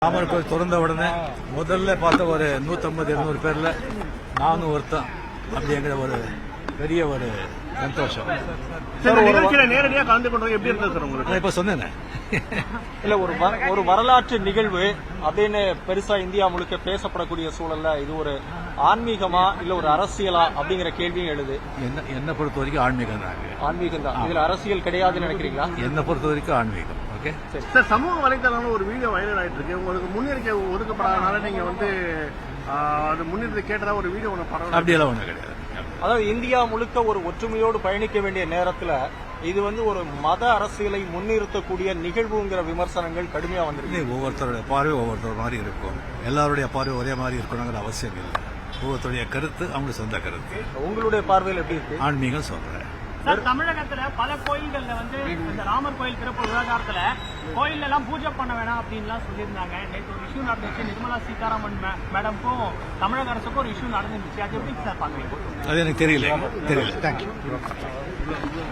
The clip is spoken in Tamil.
ராமர் கோயில் திறந்த உடனே முதல்ல பார்த்த ஒரு 150-200 பேர்ல நானும் ஒருத்தன் அப்படிங்கிற ஒரு பெரிய ஒரு சந்தோஷம். நேரடியாக கலந்து கொண்டு எப்படி இருந்தது சார் உங்களுக்கு? இப்ப சொன்னேன் இல்ல ஒரு வரலாற்று நிகழ்வு அப்படின்னு பெருசா இந்தியா முழுக்க பேசப்படக்கூடிய சூழல்ல இது ஒரு ஆன்மீகமா இல்ல ஒரு அரசியலா அப்படிங்கிற கேள்வியும் எழுது. என்ன பொறுத்த வரைக்கும் ஆன்மீகம் தான். ஆன்மீகம் தான், இதுல அரசியல் கிடையாதுன்னு நினைக்கிறீங்களா? என்ன பொறுத்த வரைக்கும் ஆன்மீகம். ஓகே சார், சமூக வலைதளங்கள் ஒரு வீடியோ வைரல் ஆயிட்டு இருக்கு. உங்களுக்கு முன்னெடுக்க ஒதுக்கப்படாதனால நீங்க அது முன்னெடுத்து கேட்டதா ஒரு வீடியோ ஒன்று பரவாயில்ல. அப்படியெல்லாம் ஒண்ணு கிடையாது. அதாவது இந்தியா முழுக்க ஒரு ஒற்றுமையோடு பயணிக்க வேண்டிய நேரத்துல இது ஒரு மத அரசியலை முன்னிறுத்தக்கூடிய நிகழ்வுங்கிற விமர்சனங்கள் கடுமையா வந்திருக்கு. ஒவ்வொருத்தருடைய பார்வை ஒவ்வொருத்தர் மாதிரி இருக்கும். எல்லாருடைய பார்வை ஒரே மாதிரி இருக்கணுங்கிற அவசியம் இல்லை. ஒவ்வொருத்தருடைய கருத்து அவங்க சொந்த கருத்து. உங்களுடைய பார்வையில் எப்படி இருக்கு? ஆன்மீகம் சொல்றேன் சார், தமிழகத்துல பல கோயில்கள்ல இந்த ராமர் கோயில் திறப்பு விவகாரத்துல கோயில் எல்லாம் பூஜை பண்ண வேணாம் அப்படின்லாம் சொல்லியிருந்தாங்க. நேற்று ஒரு இஷ்யூ நடந்துச்சு. நிர்மலா சீதாராமன் மேடம்க்கும் தமிழக அரசுக்கும் ஒரு இஷ்யூ நடந்துருந்துச்சு. அது எப்படி சார் பாக்குறீங்க? அது எனக்கு தெரியல. தேங்க்யூ.